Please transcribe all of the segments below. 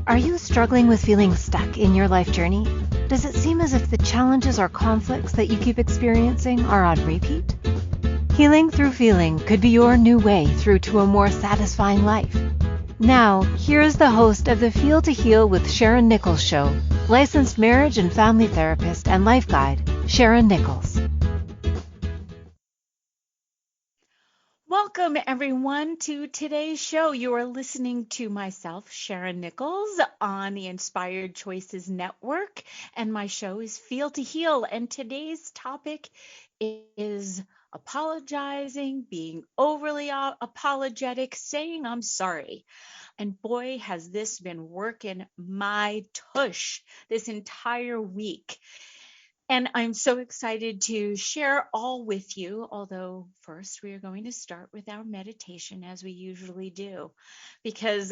Are you struggling with feeling stuck in your life journey? Does it seem as if the challenges or conflicts that you keep experiencing are on repeat? Healing through feeling could be your new way through to a more satisfying life. Now, here is the host of the Feel to Heal with Sharyn Nichols show, licensed marriage and family therapist and life guide, Sharyn Nichols. Welcome, everyone, to today's show. You are listening to myself, Sharyn Nichols, on the Inspired Choices Network, and my show is Feel to Heal. And today's topic is apologizing, being overly apologetic, saying I'm sorry. And boy, has this been working my tush this entire week. And I'm so excited to share all with you, although first we are going to start with our meditation as we usually do, because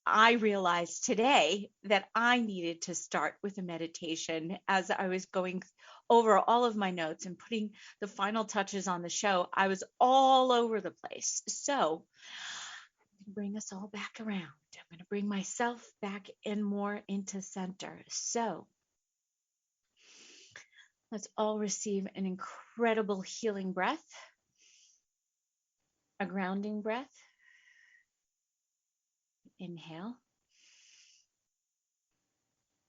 I realized today that I needed to start with a meditation as I was going over all of my notes and putting the final touches on the show. I was all over the place. So bring us all back around. I'm going to bring myself back in more into center. So let's all receive an incredible healing breath, a grounding breath. Inhale.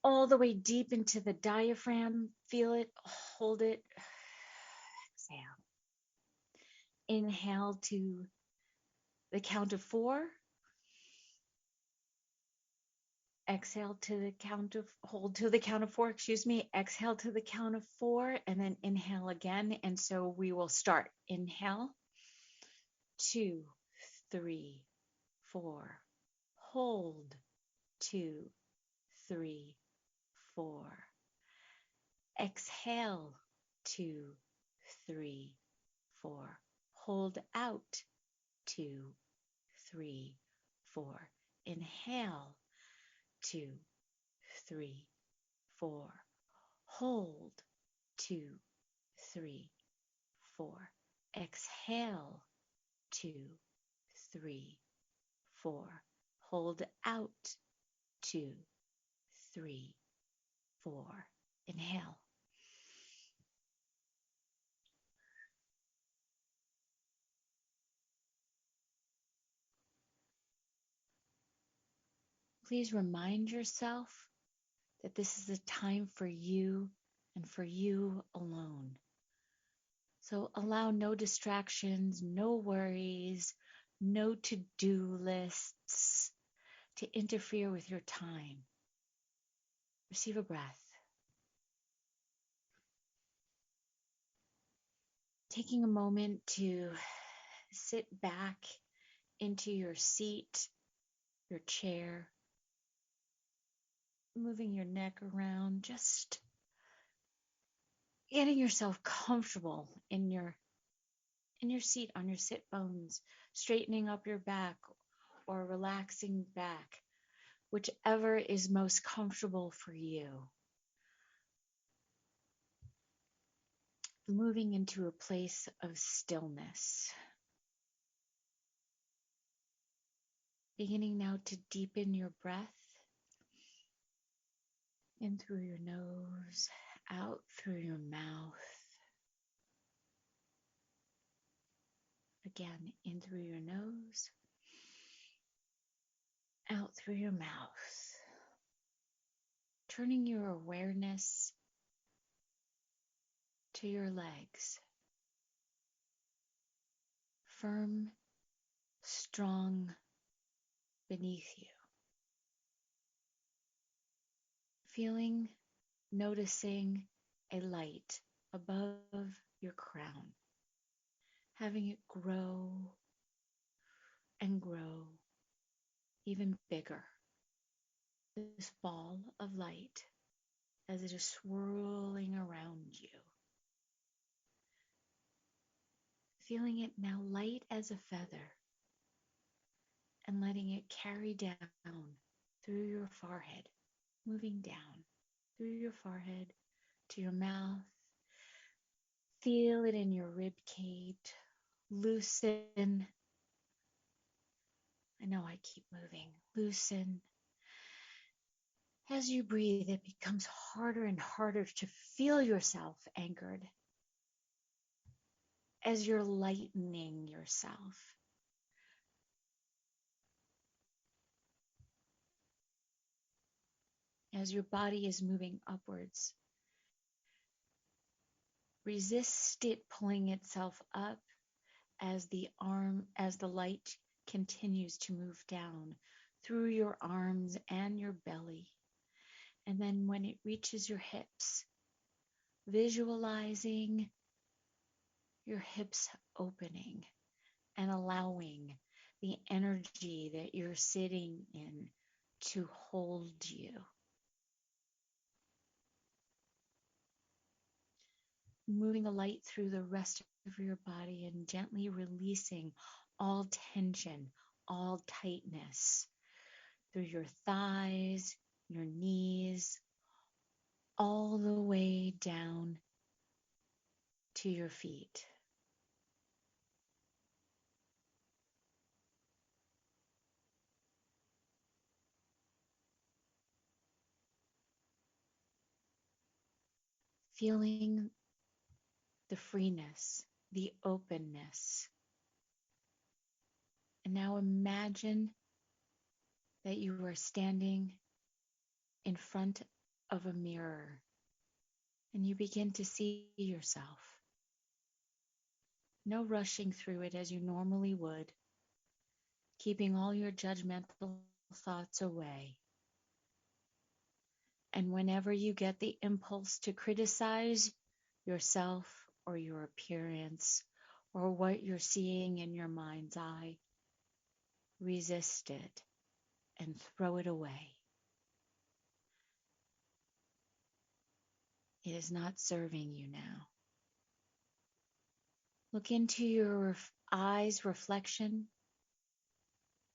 All the way deep into the diaphragm. Feel it, hold it. Exhale. Inhale to the count of 4. Exhale to the count of, hold to the count of 4, Exhale to the count of 4, and then inhale again. And so we will start. Inhale, 2, 3, 4. Hold, 2, 3, 4. Exhale, 2, 3, 4. Hold out, 2, 3, 4. Inhale, 2, 3, 4. Hold, 2, 3, 4. Exhale, 2, 3, 4. Hold out, 2, 3, 4. Inhale. Please remind yourself that this is a time for you and for you alone. So allow no distractions, no worries, no to-do lists to interfere with your time. Receive a breath. Taking a moment to sit back into your seat, your chair, moving your neck around, just getting yourself comfortable in your seat, on your sit bones, straightening up your back or relaxing back, whichever is most comfortable for you. Moving into a place of stillness. Beginning now to deepen your breath in through your nose, out through your mouth. Again, in through your nose, out through your mouth. Turning your awareness to your legs. Firm, strong beneath you. Feeling, noticing a light above your crown. Having it grow and grow even bigger. This ball of light as it is swirling around you. Feeling it now light as a feather and letting it carry down through your forehead, moving down through your forehead to your mouth. Feel it in your rib cage. Loosen. I know I keep moving. Loosen. As you breathe, it becomes harder and harder to feel yourself anchored as you're lightening yourself. As your body is moving upwards, resist it pulling itself up as the light continues to move down through your arms and your belly. And then when it reaches your hips, visualizing your hips opening and allowing the energy that you're sitting in to hold you. Moving the light through the rest of your body and gently releasing all tension, all tightness through your thighs, your knees, all the way down to your feet. Feeling the freeness, the openness. And now imagine that you are standing in front of a mirror and you begin to see yourself. No rushing through it as you normally would, keeping all your judgmental thoughts away. And whenever you get the impulse to criticize yourself or your appearance or what you're seeing in your mind's eye, resist it and throw it away. It is not serving you now. Look into your eyes' reflection.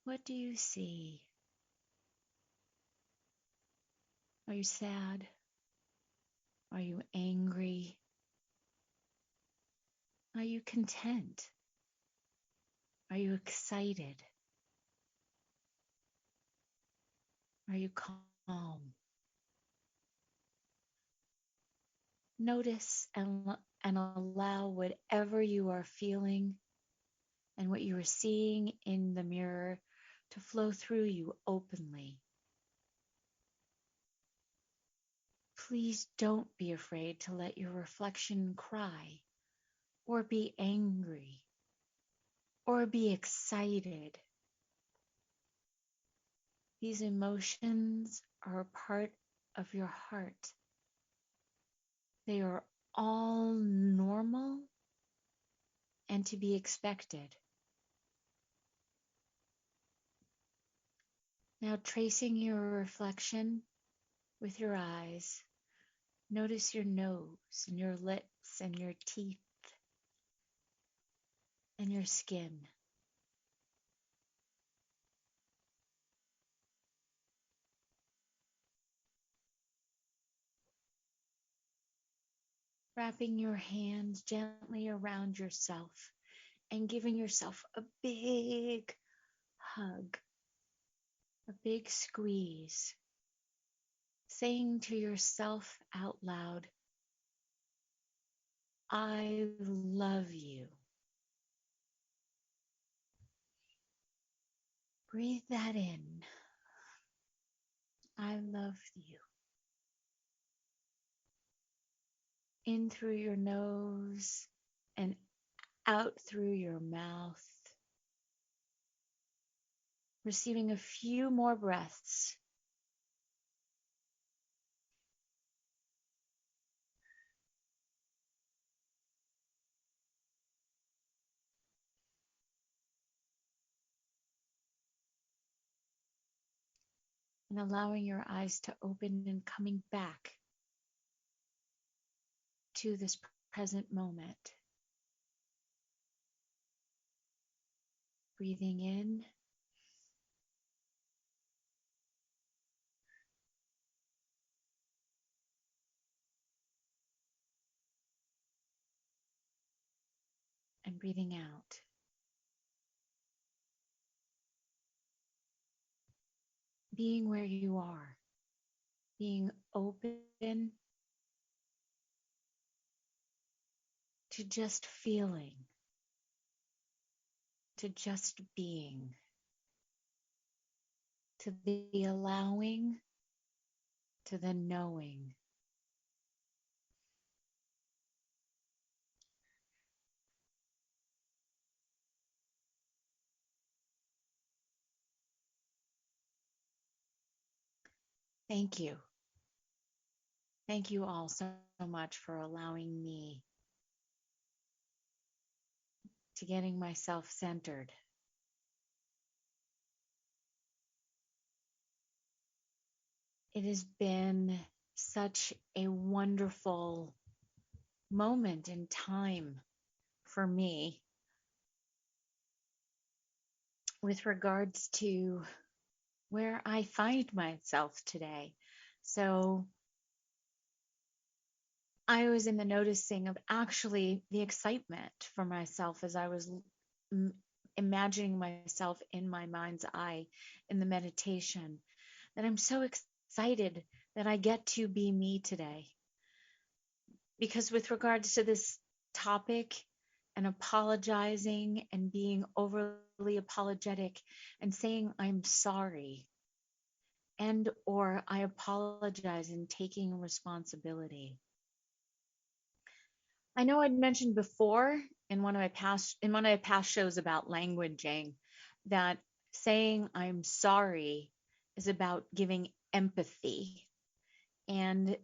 What do you see? Are you sad? Are you angry? Are you content? Are you excited? Are you calm? Notice and allow whatever you are feeling and what you are seeing in the mirror to flow through you openly. Please don't be afraid to let your reflection cry or be angry or be excited. These emotions are a part of your heart. They are all normal and to be expected. Now, tracing your reflection with your eyes, notice your nose and your lips and your teeth and your skin. Wrapping your hands gently around yourself and giving yourself a big hug, a big squeeze, saying to yourself out loud, I love you. Breathe that in. I love you. In through your nose and out through your mouth. Receiving a few more breaths. And allowing your eyes to open and coming back to this present moment. Breathing in. And breathing out. Being where you are. being open to just feeling, to just being, to the allowing, to the knowing. Thank you. Thank you all so much for allowing me to getting myself centered. It has been such a wonderful moment in time for me with regards to where I find myself today. So I was in the noticing of actually the excitement for myself as I was imagining myself in my mind's eye in the meditation, that I'm so excited that I get to be me today. Because with regards to this topic and apologizing and being overly apologetic and saying I'm sorry and or I apologize and taking responsibility. I know I'd mentioned before in one of my past shows about languaging that saying I'm sorry is about giving empathy, and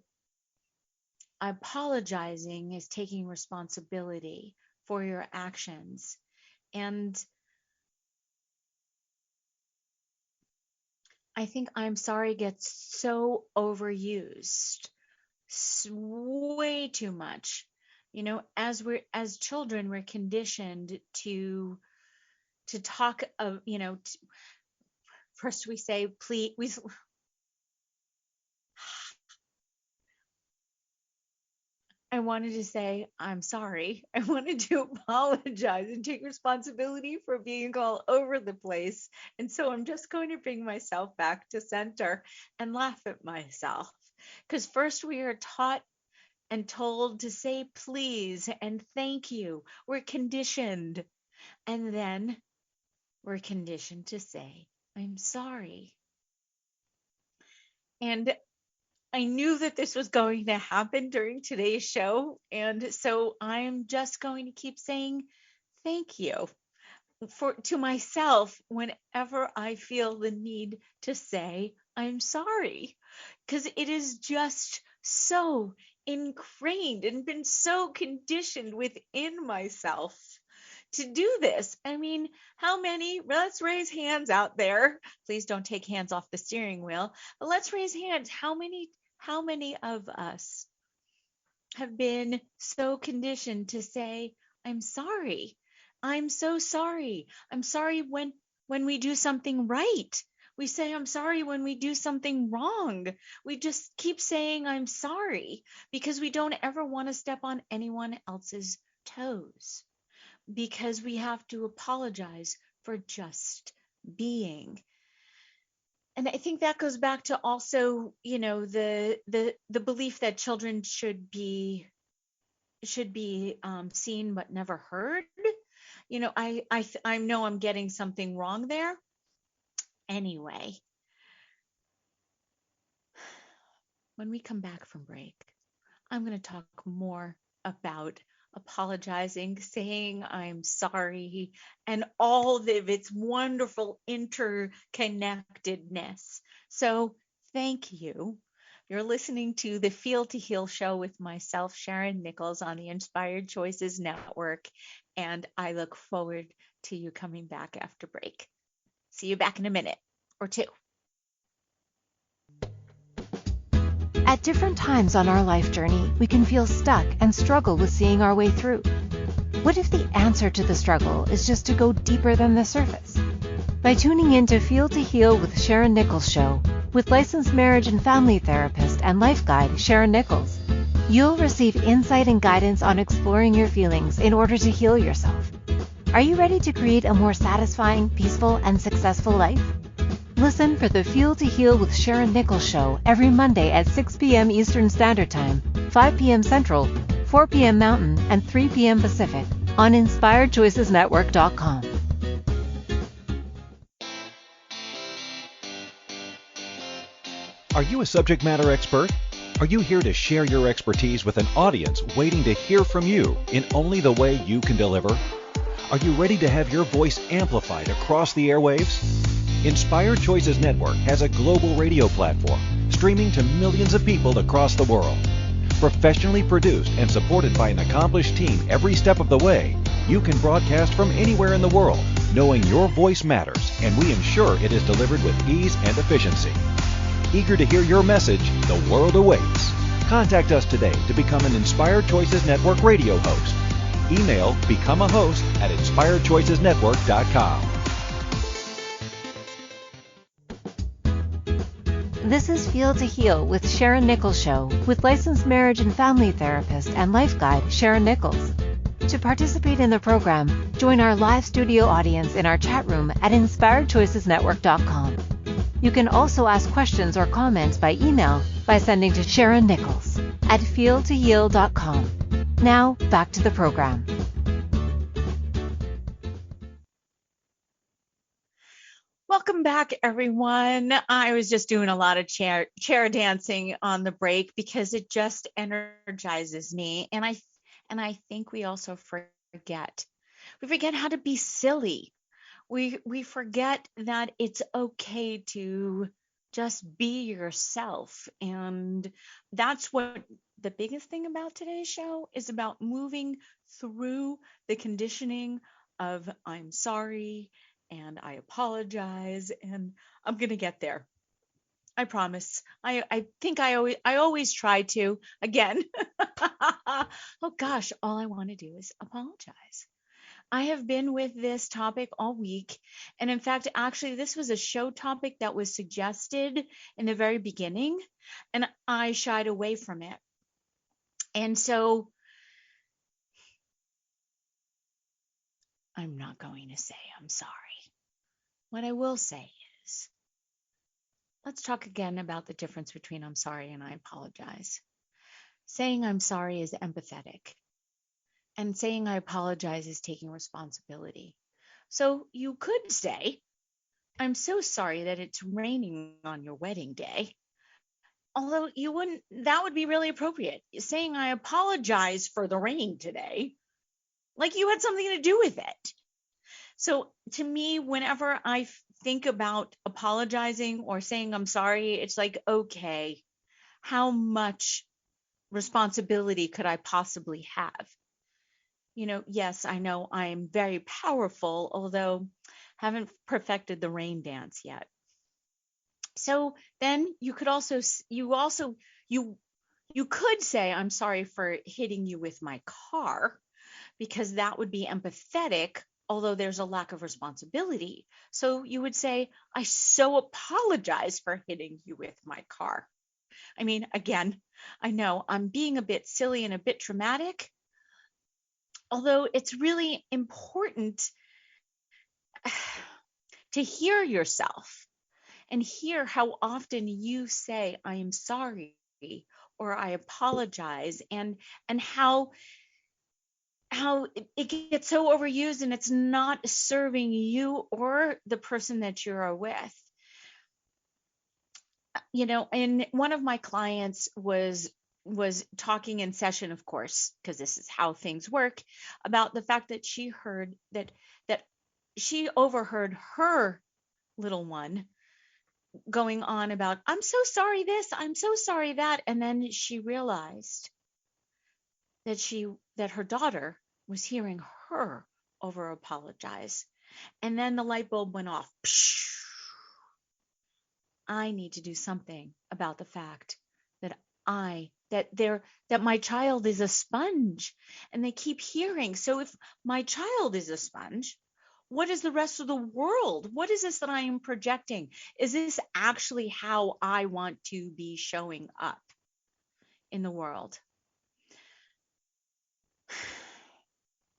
apologizing is taking responsibility for your actions. And I think I'm sorry gets so overused, way too much. As children, we're conditioned to talk of, first we say please. I wanted to say I'm sorry. I wanted to apologize and take responsibility for being all over the place. And so I'm just going to bring myself back to center and laugh at myself. Because first we are taught and told to say please and thank you. We're conditioned. And then we're conditioned to say, I'm sorry. And I knew that this was going to happen during today's show. And so I'm just going to keep saying thank you to myself whenever I feel the need to say I'm sorry, because it is just so ingrained and been so conditioned within myself to do this. I mean, let's raise hands out there. Please don't take hands off the steering wheel, but let's raise hands. How many of us have been so conditioned to say, I'm sorry. I'm so sorry. I'm sorry when we do something right. We say I'm sorry when we do something wrong. We just keep saying I'm sorry because we don't ever want to step on anyone else's toes, because we have to apologize for just being. And I think that goes back to also, the belief that children should be seen but never heard. I know I'm getting something wrong there. Anyway, when we come back from break, I'm going to talk more about apologizing, saying I'm sorry, and all of its wonderful interconnectedness. So thank you. You're listening to the Feel to Heal show with myself, Sharyn Nichols, on the Inspired Choices Network, and I look forward to you coming back after break. See you back in a minute or two. At different times on our life journey, we can feel stuck and struggle with seeing our way through. What if the answer to the struggle is just to go deeper than the surface? By tuning in to Feel to Heal with Sharyn Nichols show, with licensed marriage and family therapist and life guide Sharyn Nichols, you'll receive insight and guidance on exploring your feelings in order to heal yourself. Are you ready to create a more satisfying, peaceful, and successful life? Listen for the Feel to Heal with Sharyn Nichols show every Monday at 6 p.m. Eastern Standard Time, 5 p.m. Central, 4 p.m. Mountain, and 3 p.m. Pacific on InspiredChoicesNetwork.com. Are you a subject matter expert? Are you here to share your expertise with an audience waiting to hear from you in only the way you can deliver? Are you ready to have your voice amplified across the airwaves? Inspired Choices Network has a global radio platform streaming to millions of people across the world. Professionally produced and supported by an accomplished team every step of the way, you can broadcast from anywhere in the world, knowing your voice matters, and we ensure it is delivered with ease and efficiency. Eager to hear your message, the world awaits. Contact us today to become an Inspired Choices Network radio host. Email become a host at inspiredchoicesnetwork.com. This is Feel to Heal with Sharyn Nichols show with licensed marriage and family therapist and life guide Sharyn Nichols. To participate in the program, join our live studio audience in our chat room at inspiredchoicesnetwork.com. You can also ask questions or comments by email by sending to Sharyn Nichols at feeltoheal.com. Now, back to the program. Welcome back, everyone. I was just doing a lot of chair dancing on the break because it just energizes me, and I think we also forget. We forget how to be silly. We forget that it's okay to just be yourself, and that's what the biggest thing about today's show is about, moving through the conditioning of I'm sorry and I apologize, and I'm going to get there. I promise. I think I always try to. Again, oh gosh, all I want to do is apologize. I have been with this topic all week. And in fact, actually, this was a show topic that was suggested in the very beginning, and I shied away from it. And so I'm not going to say I'm sorry. What I will say is, let's talk again about the difference between I'm sorry and I apologize. Saying I'm sorry is empathetic, and saying I apologize is taking responsibility. So you could say, I'm so sorry that it's raining on your wedding day. Although that would be really appropriate. Saying I apologize for the rain today, like you had something to do with it. So to me, whenever I think about apologizing or saying I'm sorry, it's like, okay, how much responsibility could I possibly have? Yes, I know I'm very powerful, although haven't perfected the rain dance yet. So then you could you could say I'm sorry for hitting you with my car, because that would be empathetic, although there's a lack of responsibility. So you would say, I so apologize for hitting you with my car. I mean, again, I know I'm being a bit silly and a bit dramatic, although it's really important to hear yourself and hear how often you say, I am sorry or I apologize, and how it gets so overused and it's not serving you or the person that you're with. And one of my clients was talking in session, of course, because this is how things work, about the fact that she heard that she overheard her little one going on about, I'm so sorry this, I'm so sorry that, and then she realized that her daughter was hearing her over apologize. And then the light bulb went off. I need to do something about the fact that my child is a sponge, and they keep hearing. So if my child is a sponge, what is the rest of the world? What is this that I am projecting? Is this actually how I want to be showing up in the world?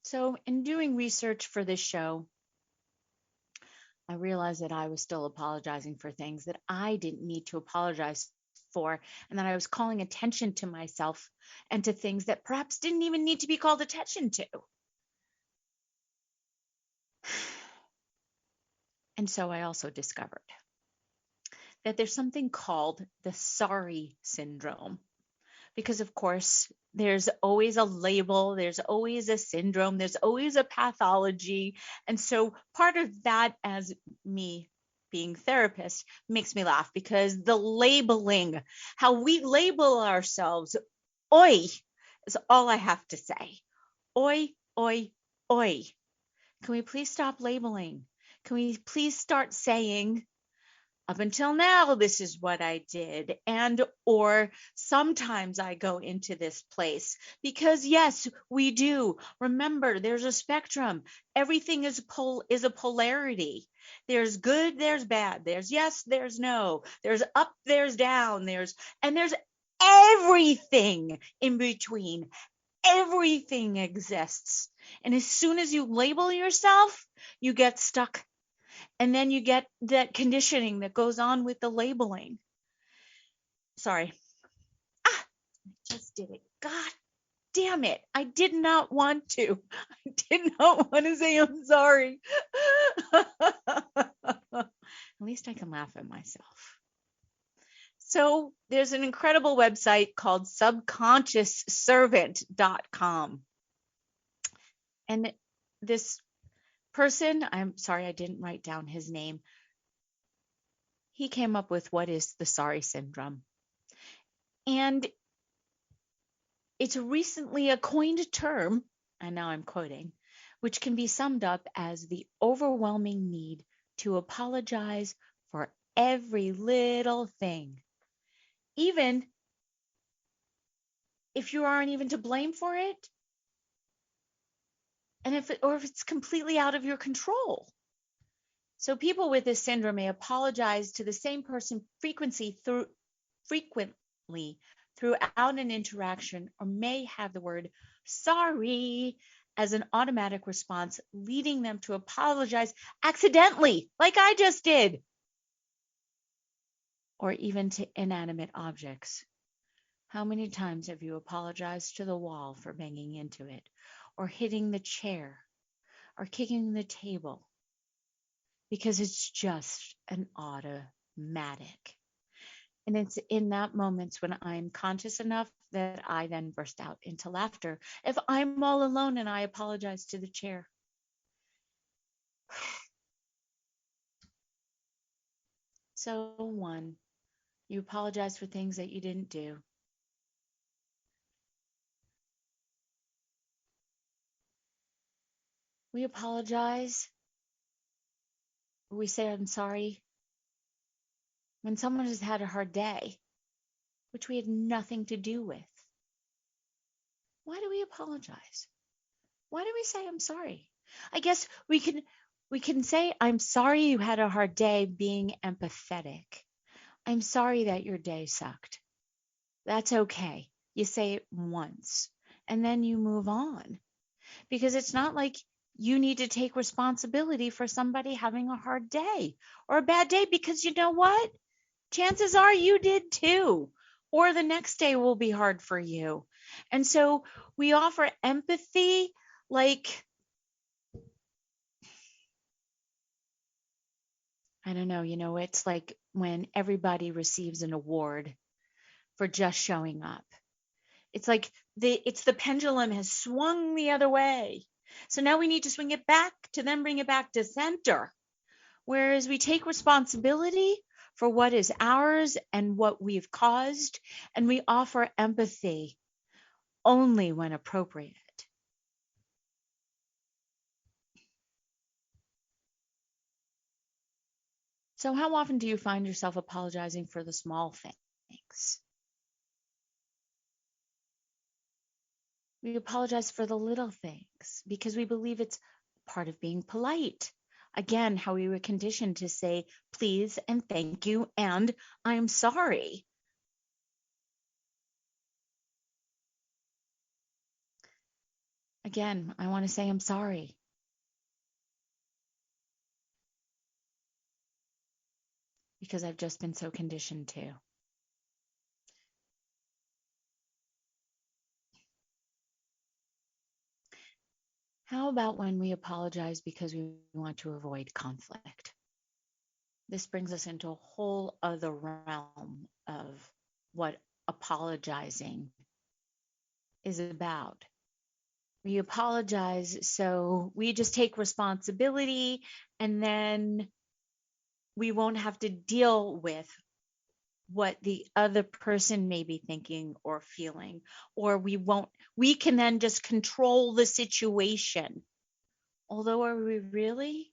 So in doing research for this show, I realized that I was still apologizing for things that I didn't need to apologize for, and that I was calling attention to myself and to things that perhaps didn't even need to be called attention to. And so I also discovered that there's something called the sorry syndrome. Because, of course, there's always a label, there's always a syndrome, there's always a pathology. And so part of that, as me being therapist, makes me laugh, because the labeling, how we label ourselves, oi, is all I have to say. Oi, oi, oi. Can we please stop labeling? Can we please start saying, up until now, this is what I did, and or sometimes I go into this place, because yes, we do. Remember, there's a spectrum. Everything is a polarity. There's good, there's bad. There's yes, there's no. There's up, there's down. There's everything in between. Everything exists. And as soon as you label yourself, you get stuck. And then you get that conditioning that goes on with the labeling. Sorry. I just did it. God damn it. I did not want to. I did not want to say I'm sorry. At least I can laugh at myself. So there's an incredible website called subconsciousservant.com. And this person, I'm sorry I didn't write down his name, he came up with what is the sorry syndrome. And it's recently a coined term, and now I'm quoting, which can be summed up as the overwhelming need to apologize for every little thing, even if you aren't even to blame for it, and if it's completely out of your control. So people with this syndrome may apologize to the same person frequently throughout an interaction, or may have the word sorry as an automatic response, leading them to apologize accidentally, like I just did, or even to inanimate objects. How many times have you apologized to the wall for banging into it, or hitting the chair, or kicking the table? Because it's just an automatic. And it's in that moments when I'm conscious enough that I then burst out into laughter. If I'm all alone and I apologize to the chair. So one, you apologize for things that you didn't do. We apologize. We say I'm sorry when someone has had a hard day, which we had nothing to do with. Why do we apologize? Why do we say I'm sorry? I guess we can say I'm sorry you had a hard day, being empathetic. I'm sorry that your day sucked. That's okay. You say it once and then you move on, because it's not like you need to take responsibility for somebody having a hard day or a bad day, because you know what? Chances are you did too, or the next day will be hard for you. And so we offer empathy like, I don't know, it's like when everybody receives an award for just showing up. It's like the pendulum has swung the other way. So now we need to swing it back to then bring it back to center. Whereas we take responsibility for what is ours and what we've caused, and we offer empathy only when appropriate. So how often do you find yourself apologizing for the small things? We apologize for the little things because we believe it's part of being polite. Again, how we were conditioned to say please and thank you and I'm sorry. Again, I want to say I'm sorry. because I've just been so conditioned to. How about when we apologize because we want to avoid conflict? This brings us into a whole other realm of what apologizing is about. We apologize, so we just take responsibility, and then we won't have to deal with what the other person may be thinking or feeling, or we can then just control the situation. Although, are we really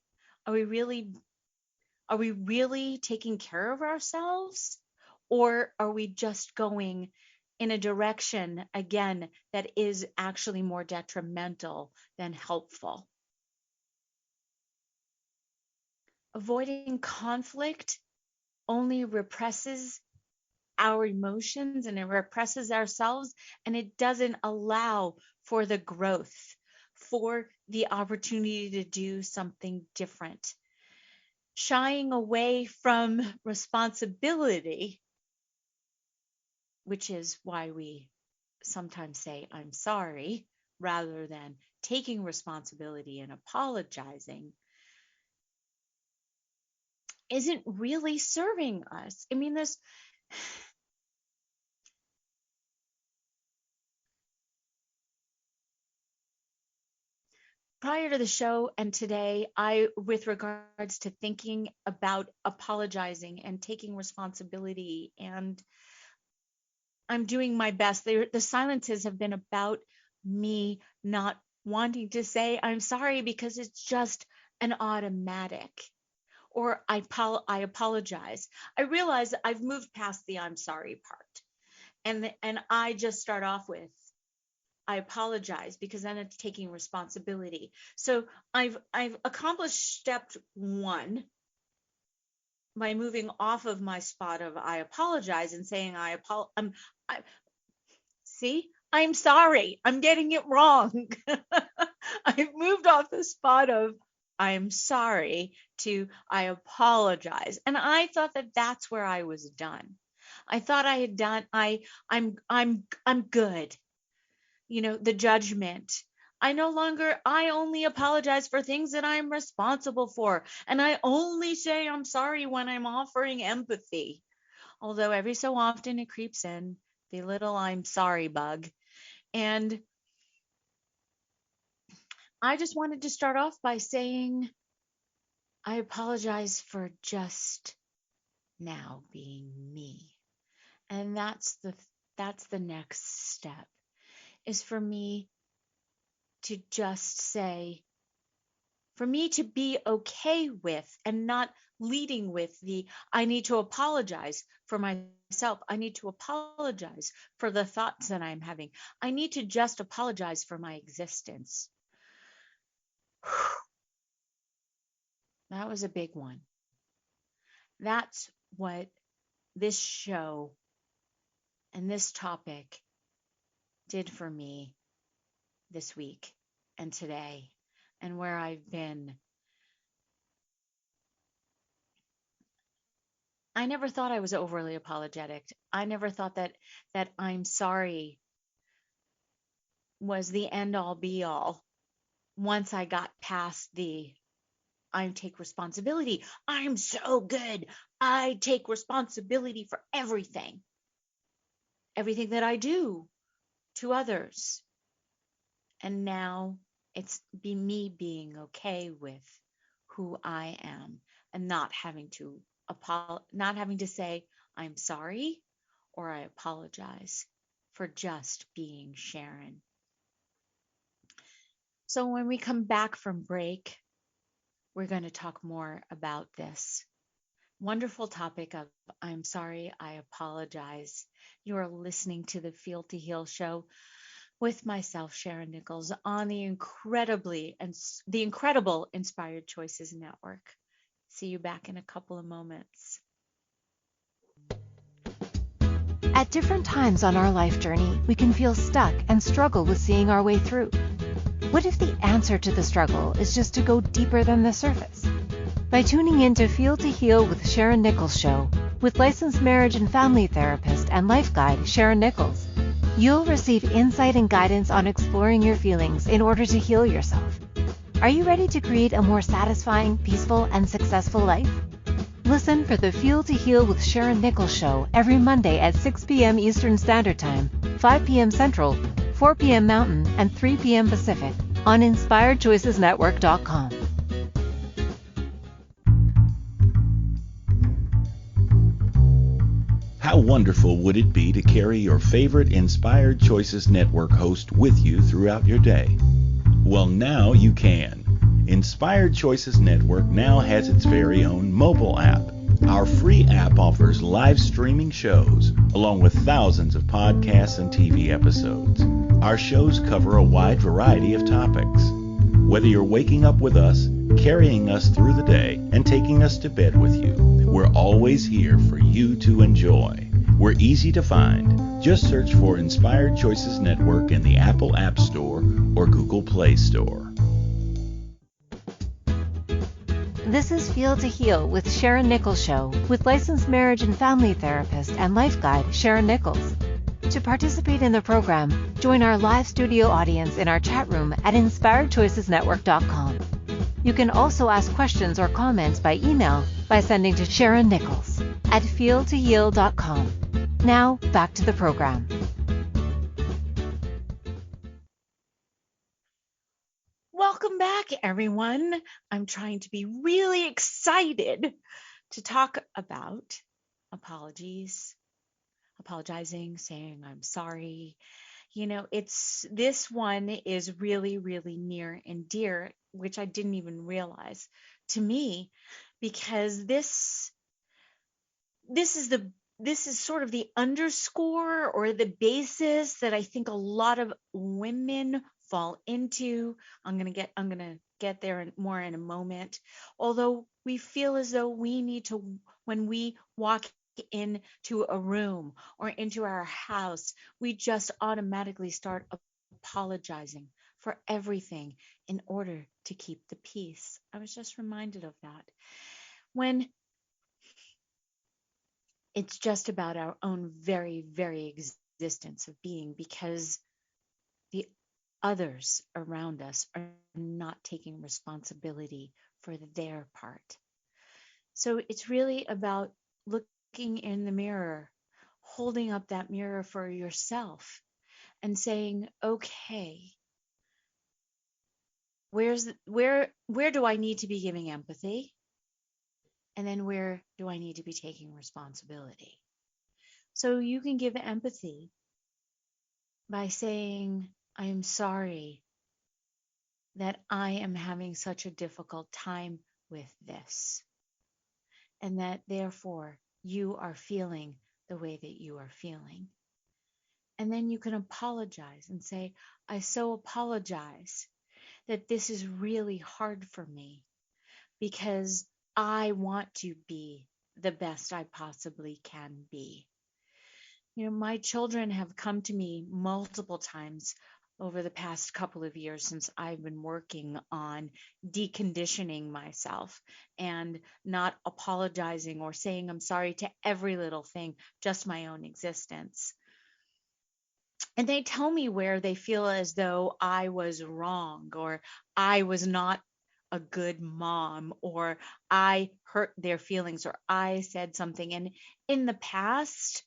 taking care of ourselves, or are we just going in a direction, again, that is actually more detrimental than helpful? Avoiding conflict only represses our emotions, and it represses ourselves, and it doesn't allow for the growth, for the opportunity to do something different. Shying away from responsibility, which is why we sometimes say, I'm sorry, rather than taking responsibility and apologizing, isn't really serving us. I mean, prior to the show and today, with regards to thinking about apologizing and taking responsibility, and I'm doing my best. The silences have been about me not wanting to say I'm sorry because it's just an automatic, or I apologize. I realize I've moved past the I'm sorry part, and I just start off with I apologize, because then it's taking responsibility. So I've accomplished step one by moving off of my spot of I apologize and saying I'm sorry, I'm getting it wrong. I've moved off the spot of I'm sorry to I apologize, and I thought that that's where I was done. I thought I had done. I'm good. The judgment. I only apologize for things that I'm responsible for. And I only say I'm sorry when I'm offering empathy. Although every so often it creeps in, the little I'm sorry bug. And I just wanted to start off by saying I apologize for just now being me. And that's the next step, is for me to just say, for me to be okay with, and not leading with I need to apologize for myself. I need to apologize for the thoughts that I'm having. I need to just apologize for my existence. That was a big one. That's what this show and this topic did for me this week and today, and where I've been. I never thought I was overly apologetic. I never thought that I'm sorry was the end all be all. Once I got past I take responsibility. I'm so good. I take responsibility for everything that I do to others. And now it's me being okay with who I am, and not having to say I'm sorry or I apologize for just being Sharyn. So when we come back from break, we're going to talk more about this wonderful topic of I'm sorry, I apologize. You are listening to the Feel to Heal show with myself, Sharyn Nichols, on the incredible Inspired Choices Network. See you back in a couple of moments. At different times on our life journey, we can feel stuck and struggle with seeing our way through. What if the answer to the struggle is just to go deeper than the surface? By tuning in to Feel to Heal with Sharyn Nichols show with licensed marriage and family therapist and life guide Sharyn Nichols, you'll receive insight and guidance on exploring your feelings in order to heal yourself. Are you ready to create a more satisfying, peaceful, and successful life? Listen for the Feel to Heal with Sharyn Nichols show every Monday at 6 p.m. Eastern Standard Time, 5 p.m. Central, 4 p.m. Mountain, and 3 p.m. Pacific on InspiredChoicesNetwork.com. How wonderful would it be to carry your favorite Inspired Choices Network host with you throughout your day? Well, now you can. Inspired Choices Network now has its very own mobile app. Our free app offers live streaming shows, along with thousands of podcasts and TV episodes. Our shows cover a wide variety of topics. Whether you're waking up with us, carrying us through the day, and taking us to bed with you, we're always here for you to enjoy. We're easy to find. Just search for Inspired Choices Network in the Apple App Store or Google Play Store. This is Feel to Heal with Sharyn Nichols show with licensed marriage and family therapist and life guide Sharyn Nichols. To participate in the program, join our live studio audience in our chat room at InspiredChoicesNetwork.com. You can also ask questions or comments by email by sending to Sharyn Nichols at feeltoheal.com. Now, back to the program. Welcome back, everyone. I'm trying to be really excited to talk about apologizing, saying I'm sorry. This one is really, really near and dear, which I didn't even realize to me, because this is sort of the underscore or the basis that I think a lot of women fall into. I'm gonna get there more in a moment. Although we feel as though we need to, when we walk into a room or into our house, we just automatically start apologizing for everything in order to keep the peace. I was just reminded of that. When it's just about our own very, very existence of being, because the others around us are not taking responsibility for their part. So it's really about looking in the mirror, holding up that mirror for yourself and saying, okay, where do I need to be giving empathy? And then where do I need to be taking responsibility? So you can give empathy by saying, I am sorry that I am having such a difficult time with this, and that therefore you are feeling the way that you are feeling. And then you can apologize and say, I so apologize that this is really hard for me, because I want to be the best I possibly can be. My children have come to me multiple times over the past couple of years since I've been working on deconditioning myself and not apologizing or saying I'm sorry to every little thing, just my own existence. And they tell me where they feel as though I was wrong, or I was not a good mom, or I hurt their feelings, or I said something. And in the past,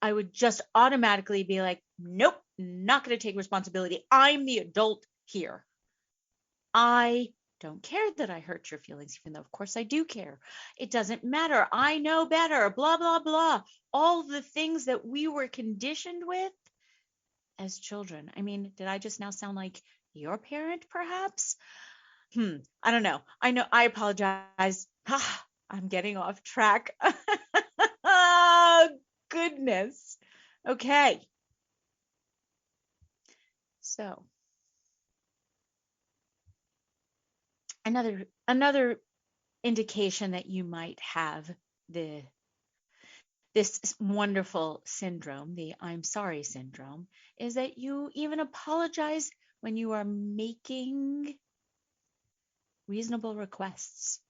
I would just automatically be like, nope, not going to take responsibility. I'm the adult here. I don't care that I hurt your feelings, even though, of course, I do care. It doesn't matter. I know better, blah, blah, blah. All the things that we were conditioned with as children. I mean, did I just now sound like your parent, perhaps? I don't know. I apologize. I'm getting off track. Goodness. Okay. So another indication that you might have this wonderful syndrome, the I'm sorry syndrome, is that you even apologize when you are making reasonable requests.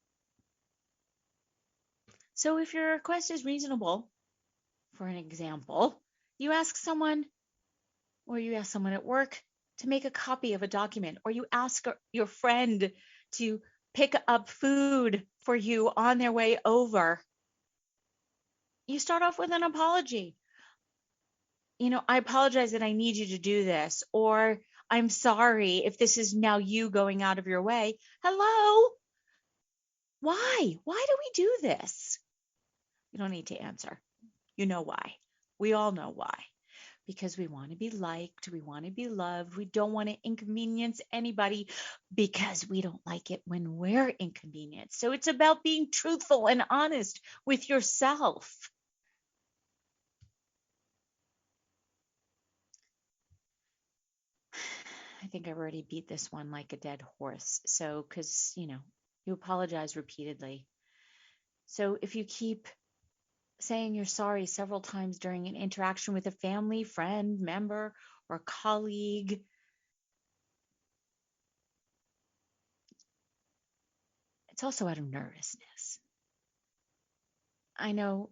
So if your request is reasonable, for an example, you ask someone at work to make a copy of a document, or you ask your friend to pick up food for you on their way over. You start off with an apology. I apologize that I need you to do this, or I'm sorry if this is now you going out of your way. Hello? Why? Why do we do this? You don't need to answer. You know why. We all know why. Because we want to be liked, we want to be loved, we don't want to inconvenience anybody because we don't like it when we're inconvenienced. So it's about being truthful and honest with yourself. I think I've already beat this one like a dead horse. So, because, you apologize repeatedly. So if you keep saying you're sorry several times during an interaction with a family, friend, member, or colleague, it's also out of nervousness. I know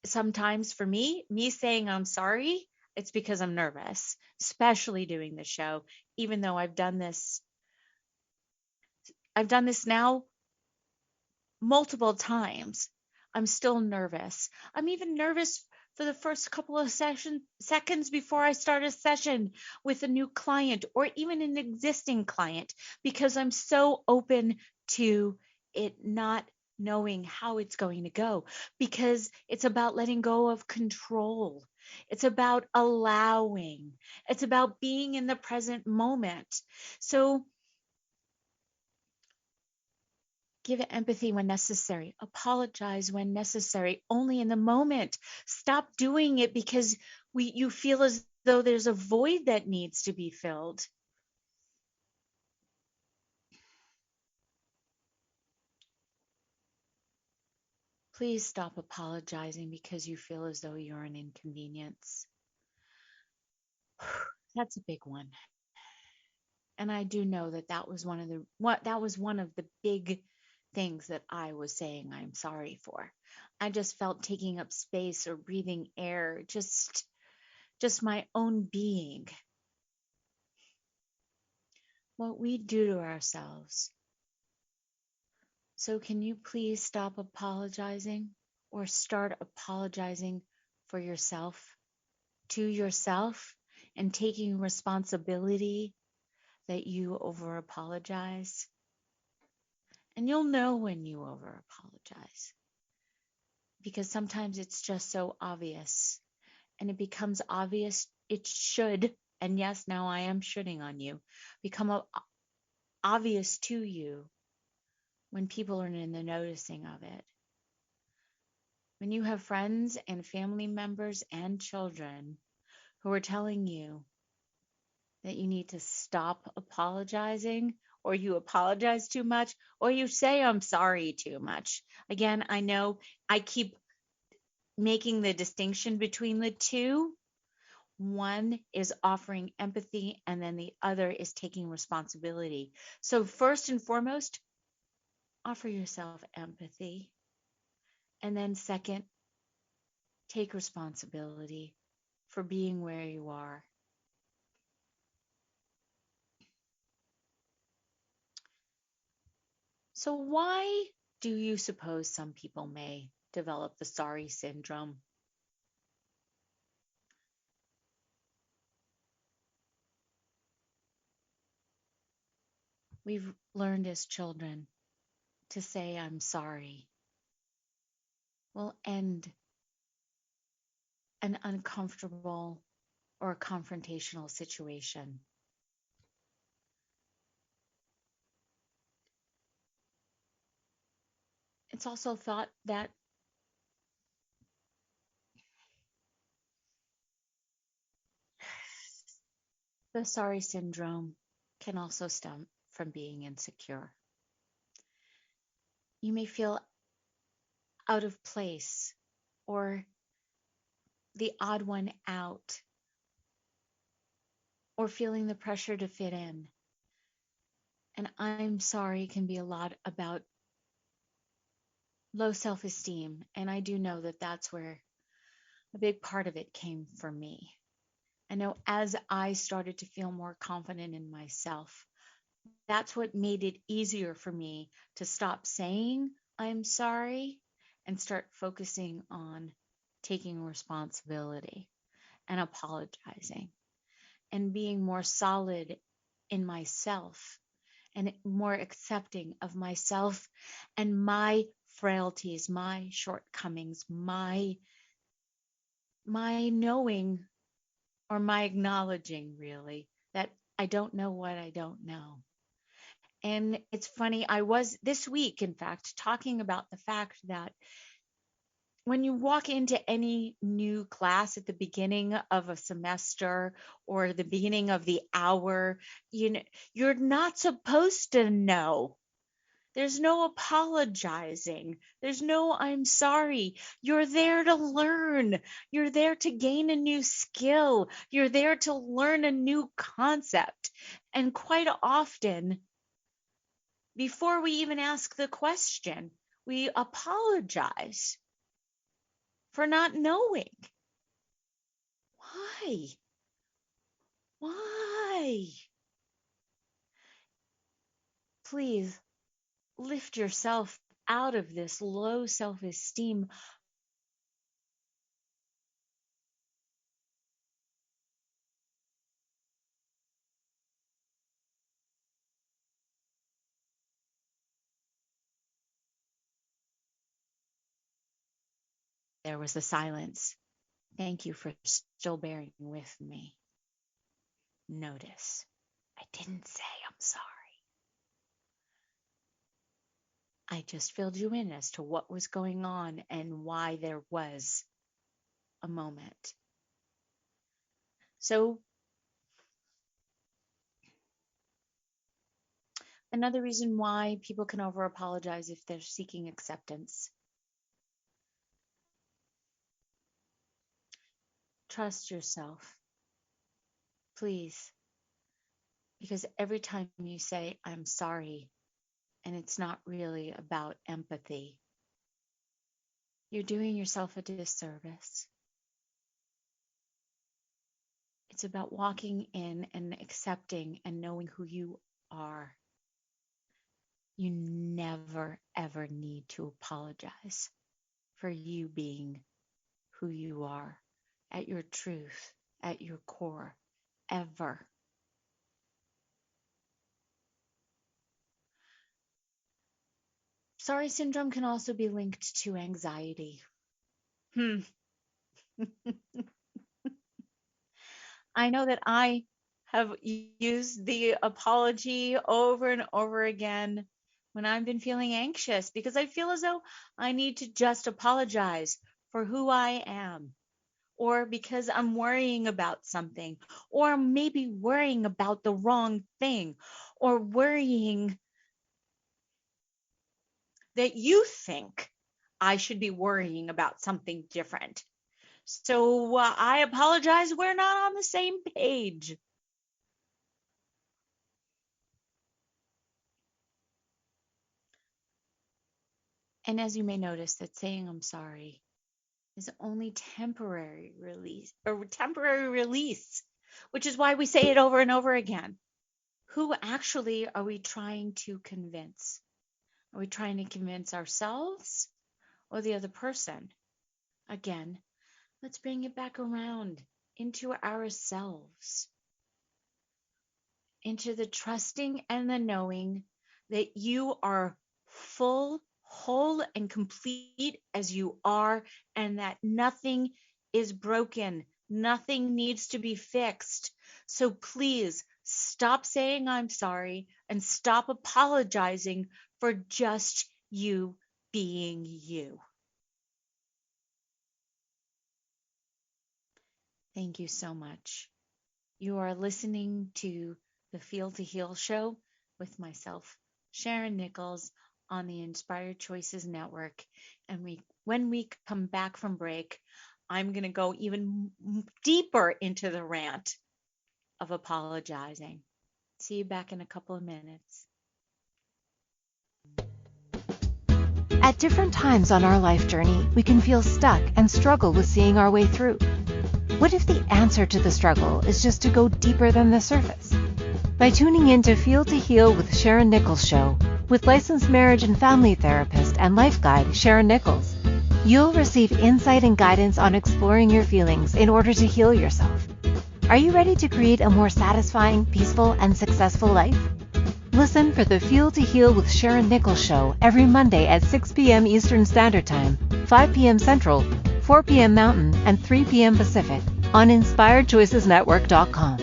sometimes for me saying I'm sorry, it's because I'm nervous, especially doing the show, even though I've done this now multiple times. I'm still nervous. I'm even nervous for the first couple of seconds before I start a session with a new client or even an existing client, because I'm so open to it not knowing how it's going to go, because it's about letting go of control. It's about allowing. It's about being in the present moment. So give it empathy when necessary. Apologize when necessary, only in the moment. Stop doing it because you feel as though there's a void that needs to be filled. Please stop apologizing because you feel as though you're an inconvenience. That's a big one. And I do know that was one of the big things that I was saying I'm sorry for. I just felt taking up space or breathing air, just my own being. What we do to ourselves. So can you please stop apologizing, or start apologizing for yourself, to yourself, and taking responsibility that you over apologize? And you'll know when you over apologize, because sometimes it's just so obvious, and it becomes obvious. It should, and yes, now I am shoulding on you, become obvious to you when people are in the noticing of it. When you have friends and family members and children who are telling you that you need to stop apologizing, or you apologize too much, or you say I'm sorry too much. Again, I know I keep making the distinction between the two. One is offering empathy, and then the other is taking responsibility. So first and foremost, offer yourself empathy. And then second, take responsibility for being where you are. So why do you suppose some people may develop the sorry syndrome? We've learned as children to say I'm sorry will end an uncomfortable or a confrontational situation. It's also thought that the sorry syndrome can also stem from being insecure. You may feel out of place or the odd one out, or feeling the pressure to fit in. And I'm sorry can be a lot about low self-esteem. And I do know that that's where a big part of it came for me. I know as I started to feel more confident in myself, that's what made it easier for me to stop saying I'm sorry and start focusing on taking responsibility and apologizing and being more solid in myself and more accepting of myself and my frailties, my shortcomings, my knowing or my acknowledging really that I don't know what I don't know. And it's funny, I was this week, in fact, talking about the fact that when you walk into any new class at the beginning of a semester or the beginning of the hour, you're not supposed to know. There's no apologizing. There's no I'm sorry. You're there to learn. You're there to gain a new skill. You're there to learn a new concept. And quite often, before we even ask the question, we apologize for not knowing. Why? Why? Please lift yourself out of this low self-esteem. There was a silence. Thank you for still bearing with me. Notice, I didn't say I'm sorry. I just filled you in as to what was going on and why there was a moment. So, another reason why people can over apologize if they're seeking acceptance. Trust yourself, please, because every time you say, I'm sorry, and it's not really about empathy, you're doing yourself a disservice. It's about walking in and accepting and knowing who you are. You never, ever need to apologize for you being who you are at your truth, at your core, ever. Sorry syndrome can also be linked to anxiety. I know that I have used the apology over and over again when I've been feeling anxious because I feel as though I need to just apologize for who I am, or because I'm worrying about something, or maybe worrying about the wrong thing, or worrying that you think I should be worrying about something different. So I apologize. We're not on the same page. And as you may notice, that saying I'm sorry is only temporary release, which is why we say it over and over again. Who actually are we trying to convince? Are we trying to convince ourselves or the other person? Again, let's bring it back around into ourselves, into the trusting and the knowing that you are full, whole, and complete as you are, and that nothing is broken. Nothing needs to be fixed. So please stop saying I'm sorry and stop apologizing for just you being you. Thank you so much. You are listening to the Feel to Heal show with myself, Sharyn Nichols, on the Inspired Choices Network. And when we come back from break, I'm going to go even deeper into the rant of apologizing. See you back in a couple of minutes. At different times on our life journey, we can feel stuck and struggle with seeing our way through. What if the answer to the struggle is just to go deeper than the surface? By tuning in to Feel to Heal with Sharyn Nichols show, with licensed marriage and family therapist and life guide Sharyn Nichols, you'll receive insight and guidance on exploring your feelings in order to heal yourself. Are you ready to create a more satisfying, peaceful, and successful life? Listen for the Feel to Heal with Sharyn Nichols show every Monday at 6 p.m. Eastern Standard Time, 5 p.m. Central, 4 p.m. Mountain, and 3 p.m. Pacific on InspiredChoicesNetwork.com.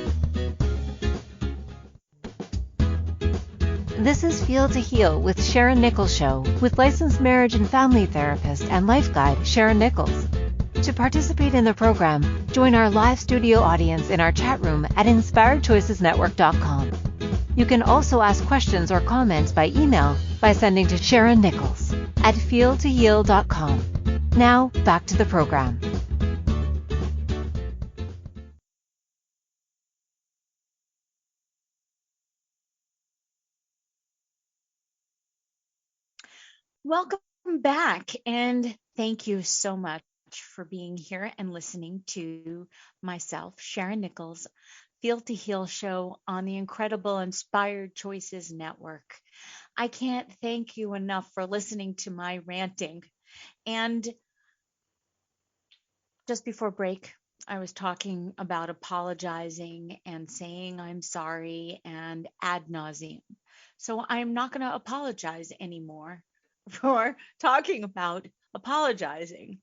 This is Feel to Heal with Sharyn Nichols show, with licensed marriage and family therapist and life guide Sharyn Nichols. To participate in the program, join our live studio audience in our chat room at InspiredChoicesNetwork.com. You can also ask questions or comments by email by sending to Sharyn Nichols at feeltoheal.com. Now, back to the program. Welcome back, and thank you so much for being here and listening to myself, Sharyn Nichols, Feel to Heal show on the incredible Inspired Choices Network. I can't thank you enough for listening to my ranting. And just before break, I was talking about apologizing and saying I'm sorry and ad nauseum. So I'm not going to apologize anymore for talking about apologizing.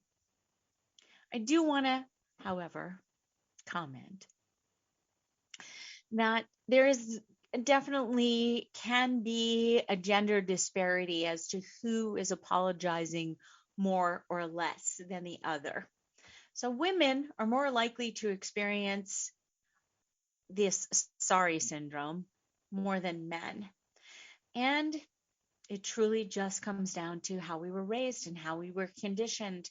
I do want to, however, comment that there is definitely can be a gender disparity as to who is apologizing more or less than the other. So women are more likely to experience this sorry syndrome more than men. And it truly just comes down to how we were raised and how we were conditioned.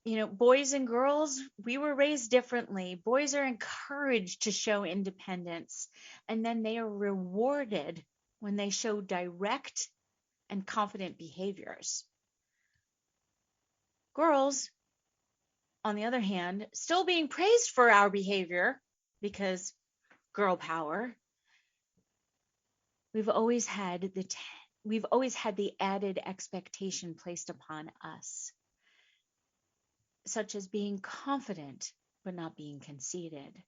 You know, boys and girls, we were raised differently. Boys are encouraged to show independence, and then they are rewarded when they show direct and confident behaviors. Girls, on the other hand, still being praised for our behavior because girl power. We've always had the added expectation placed upon us, such as being confident but not being conceited.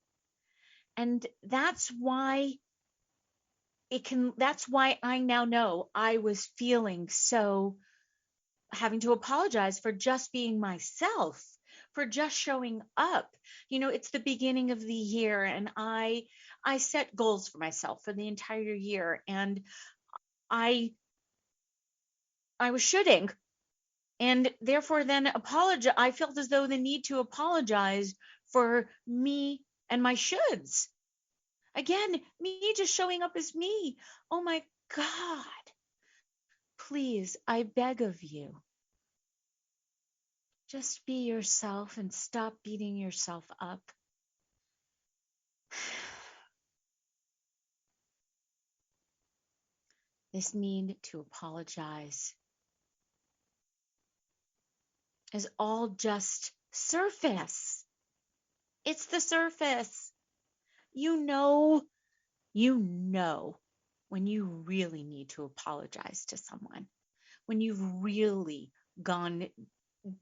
And that's why I now know I was feeling so having to apologize for just being myself, for just showing up. You know, it's the beginning of the year, and I set goals for myself for the entire year, and I was shooting, and therefore then apologize. I felt as though the need to apologize for me and my shoulds. Again, me just showing up as me. Oh my God. Please, I beg of you, just be yourself and stop beating yourself up. This need to apologize is all just surface. It's the surface. You know when you really need to apologize to someone, when you've really gone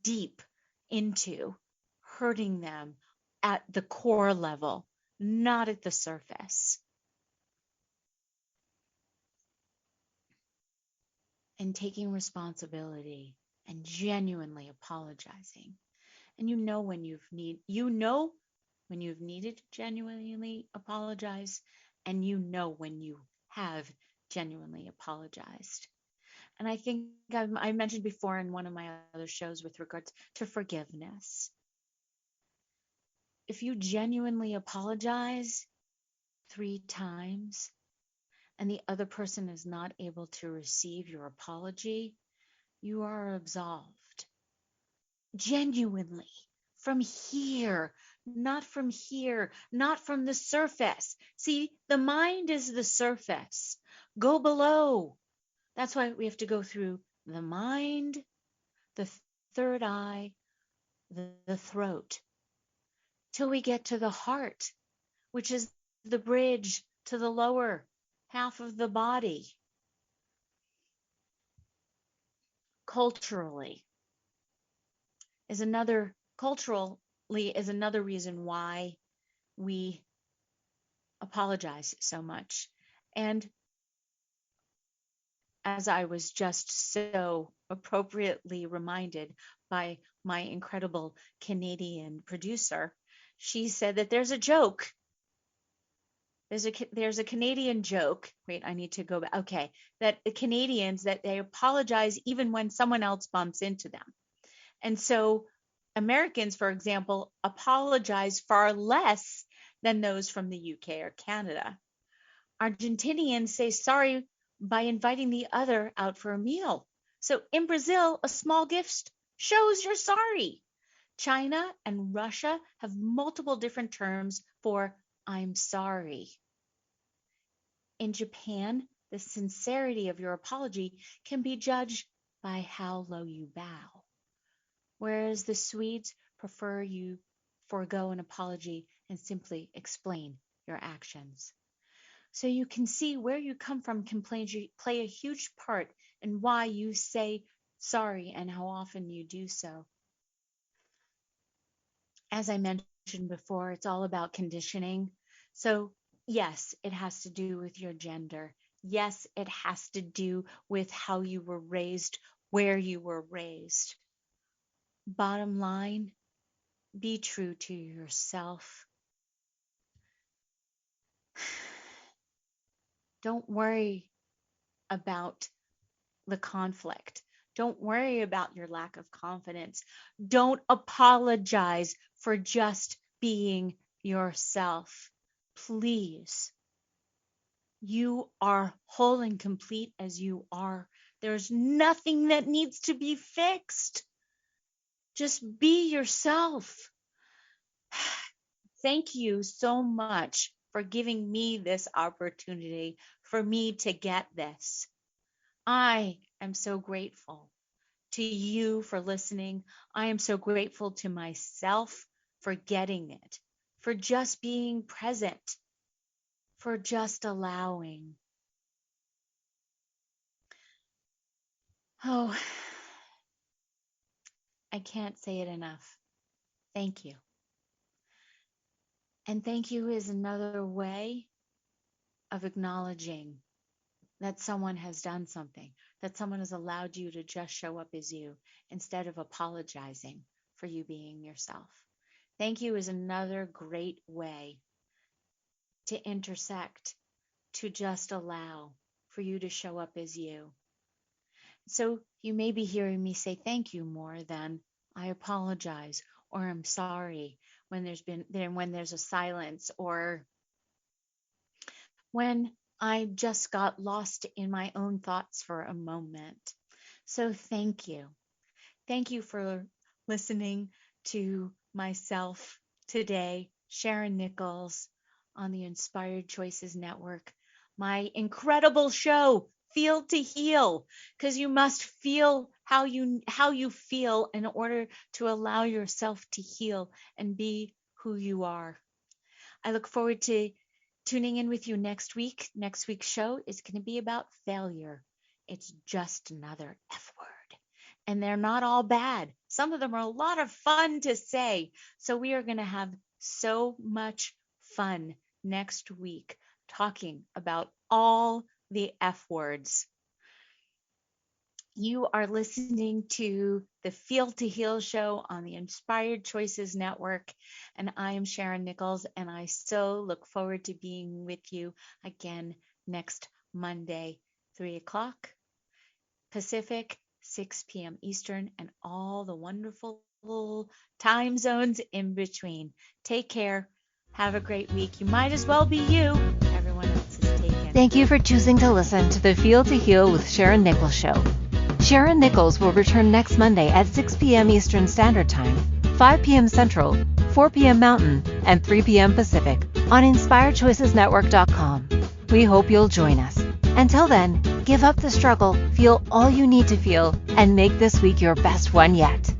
deep into hurting them at the core level, not at the surface. And taking responsibility and genuinely apologizing. And you know when you've needed to genuinely apologize, and you know when you have genuinely apologized. And I think I mentioned before in one of my other shows with regards to forgiveness. If you genuinely apologize 3 times and the other person is not able to receive your apology, you are absolved. Genuinely. From here, not from here, not from the surface. See, the mind is the surface. Go below. That's why we have to go through the mind, the third eye, the throat, till we get to the heart, which is the bridge to the lower half of the body. Culturally is another reason why we apologize so much. And as I was just so appropriately reminded by my incredible Canadian producer, she said that there's a joke. There's a Canadian joke. Wait, I need to go back. Okay, that the Canadians, that they apologize even when someone else bumps into them. And so Americans, for example, apologize far less than those from the UK or Canada. Argentinians say sorry by inviting the other out for a meal. So in Brazil, a small gift shows you're sorry. China and Russia have multiple different terms for I'm sorry. In Japan, the sincerity of your apology can be judged by how low you bow, whereas the Swedes prefer you forego an apology and simply explain your actions. So you can see where you come from can play a huge part in why you say sorry and how often you do so. As I mentioned before, it's all about conditioning. So yes, it has to do with your gender. Yes, it has to do with how you were raised, where you were raised. Bottom line, be true to yourself. Don't worry about the conflict. Don't worry about your lack of confidence. Don't apologize for just being yourself. Please. You are whole and complete as you are. There's nothing that needs to be fixed. Just be yourself. Thank you so much for giving me this opportunity for me to get this. I am so grateful to you for listening. I am so grateful to myself for getting it, for just being present, for just allowing. Oh, I can't say it enough. Thank you. And thank you is another way of acknowledging that someone has done something, that someone has allowed you to just show up as you instead of apologizing for you being yourself. Thank you is another great way to intersect, to just allow for you to show up as you. So you may be hearing me say thank you more than I apologize or I'm sorry when there's a silence, or when I just got lost in my own thoughts for a moment. So thank you. Thank you for listening to myself today, Sharyn Nichols, on the Inspired Choices Network. My incredible show, Feel to Heal, because you must feel how you feel in order to allow yourself to heal and be who you are. I look forward to tuning in with you next week. Next week's show is going to be about failure. It's just another F word. And they're not all bad. Some of them are a lot of fun to say. So we are going to have so much fun next week talking about all the F words. You are listening to the Feel to Heal show on the Inspired Choices Network, and I am Sharyn Nichols, and I so look forward to being with you again next Monday, 3 o'clock Pacific, 6 p.m. Eastern, and all the wonderful time zones in between. Take care. Have a great week. You might as well be you. Everyone else is taken. Thank you for choosing to listen to the Feel to Heal with Sharyn Nichols show. Sharyn Nichols will return next Monday at 6 p.m. Eastern Standard Time, 5 p.m. Central, 4 p.m. Mountain, and 3 p.m. Pacific on InspiredChoicesNetwork.com. We hope you'll join us. Until then, Give up the struggle, feel all you need to feel, and make this week your best one yet.